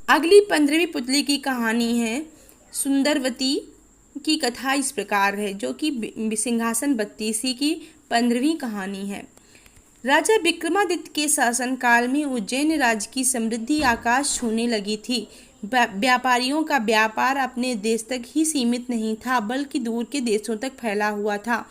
अगली 15वीं पुतली की कहानी है सुंदरवती की कथा इस प्रकार है, जो कि सिंहासन बत्तीसी की 15वीं कहानी है। राजा विक्रमादित्य के शासनकाल में उज्जैन राज्य की समृद्धि आकाश छूने लगी थी। व्यापारियों का व्यापार अपने देश तक ही सीमित नहीं था, बल्कि दूर के देशों तक फैला हुआ था।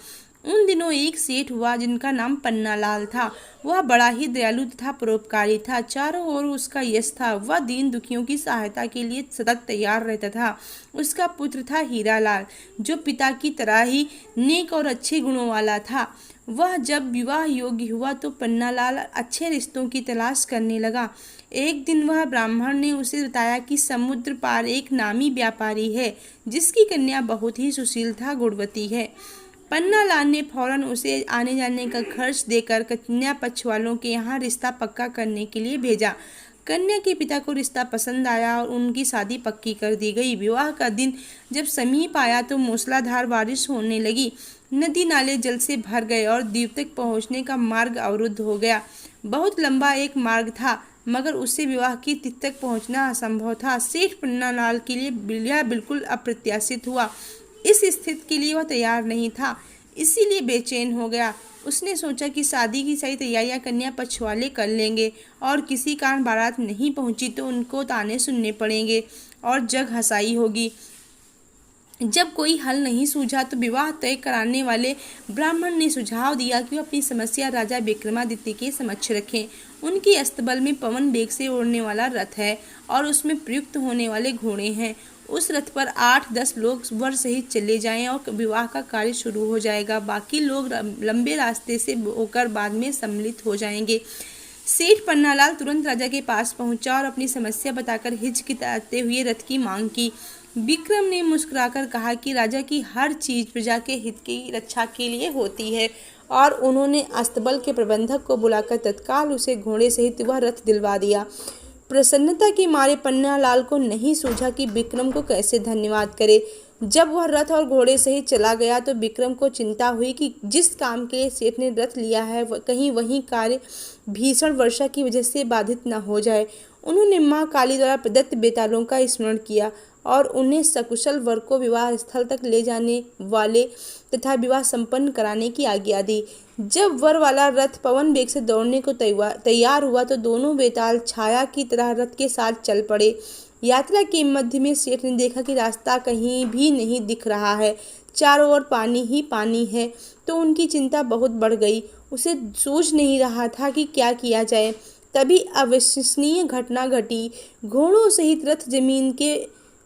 उन दिनों एक सेठ हुआ जिनका नाम पन्नालाल था। वह बड़ा ही दयालु तथा परोपकारी था। चारों ओर उसका यश था। वह दीन दुखियों की सहायता के लिए सतत तैयार रहता था। उसका पुत्र था हीरालाल, जो पिता की तरह ही नेक और अच्छे गुणों वाला था। वह जब विवाह योग्य हुआ तो पन्नालाल अच्छे रिश्तों की तलाश करने लगा। एक दिन वह ब्राह्मण ने उसे बताया कि समुद्र पार एक नामी व्यापारी है, जिसकी कन्या बहुत ही सुशील तथा गुणवती है। पन्नालाल ने फौरन उसे आने जाने का खर्च देकर कन्या पक्ष वालों के यहाँ रिश्ता पक्का करने के लिए भेजा। कन्या के पिता को रिश्ता पसंद आया और उनकी शादी पक्की कर दी गई। विवाह का दिन जब समीप आया तो मूसलाधार बारिश होने लगी। नदी नाले जल से भर गए और द्वीप तक पहुंचने का मार्ग अवरुद्ध हो गया। बहुत लंबा एक मार्ग था, मगर उससे विवाह की तिथि तक पहुंचना असंभव था। सेठ पन्नालाल के लिए यह बिल्कुल अप्रत्याशित हुआ। इस स्थिति के लिए वह तैयार नहीं था, इसीलिए बेचैन हो गया। उसने सोचा कि शादी की सारी तैयारियां कन्या पक्ष वाले कर लेंगे और किसी कारण बारात नहीं पहुंची तो उनको ताने सुनने पड़ेंगे और जग हंसाई होगी। जब कोई हल नहीं सूझा तो विवाह तय कराने वाले ब्राह्मण ने सुझाव दिया कि वह अपनी समस्या राजा विक्रमादित्य के समक्ष रखें। उनकी अस्तबल में पवन वेग से उड़ने वाला रथ है और उसमें प्रयुक्त होने वाले घोड़े हैं। उस रथ पर 8-10 लोग वर सहित चले जाएं और विवाह का कार्य शुरू हो जाएगा। बाकी लोग लंबे रास्ते से होकर बाद में सम्मिलित हो जाएंगे। सेठ पन्नालाल तुरंत राजा के पास पहुंचा और अपनी समस्या बताकर हिचकिचाते हुए रथ की मांग की। विक्रम ने मुस्कुराकर कहा कि राजा की हर चीज प्रजा के हित की रक्षा के लिए होती है, और उन्होंने अस्तबल के प्रबंधक को बुलाकर तत्काल उसे घोड़े सहित वह रथ दिलवा दिया। प्रसन्नता के मारे पन्नालाल को नहीं सूझा कि विक्रम को कैसे धन्यवाद करे। जब वह रथ और घोड़े सहित चला गया तो विक्रम को चिंता हुई कि जिस काम के लिए सेठ ने रथ लिया है कहीं वही कार्य भीषण वर्षा की वजह से बाधित न हो जाए। उन्होंने माँ काली द्वारा प्रदत्त बेतालों का स्मरण किया और उन्हें सकुशल वर को विवाह स्थल तक ले जाने वाले तथा विवाह संपन्न कराने की आज्ञा दी। जब वर वाला रथ पवन वेग से दौड़ने को तैयार हुआ तो दोनों बेताल छाया की तरह रथ के साथ चल पड़े। यात्रा के मध्य में सेठ ने देखा कि रास्ता कहीं भी नहीं दिख रहा है, चारों ओर पानी ही पानी है, तो उनकी चिंता बहुत बढ़ गई। उसे सूझ नहीं रहा था कि क्या किया जाए। तभी अविश्वसनीय घटना घटी। घोड़ों सहित रथ जमीन के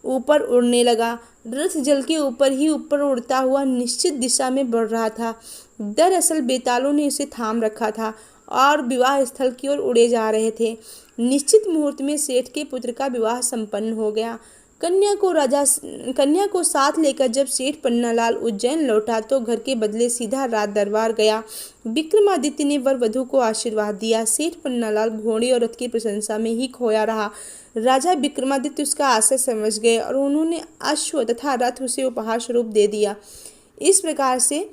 ऊपर उड़ने लगा। रथ जल के ऊपर ही ऊपर उड़ता हुआ निश्चित दिशा में बढ़ रहा था। दरअसल बेतालों ने उसे थाम रखा था और विवाह स्थल की ओर उड़े जा रहे थे। निश्चित मुहूर्त में सेठ के पुत्र का विवाह संपन्न हो गया। कन्या को साथ लेकर जब सेठ पन्नालाल उज्जैन लौटा तो घर के बदले सीधा राज दरबार गया। विक्रमादित्य ने वर वधू को आशीर्वाद दिया। सेठ पन्नालाल घोड़े और रथ की प्रशंसा में ही खोया रहा। राजा विक्रमादित्य उसका आशय समझ गए और उन्होंने अश्व तथा रथ उसे उपहार स्वरूप दे दिया। इस प्रकार से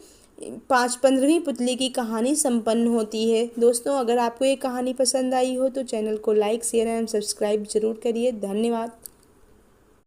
15वीं पुतली की कहानी संपन्न होती है। दोस्तों, अगर आपको ये कहानी पसंद आई हो तो चैनल को लाइक, शेयर एवं सब्सक्राइब जरूर करिए। धन्यवाद।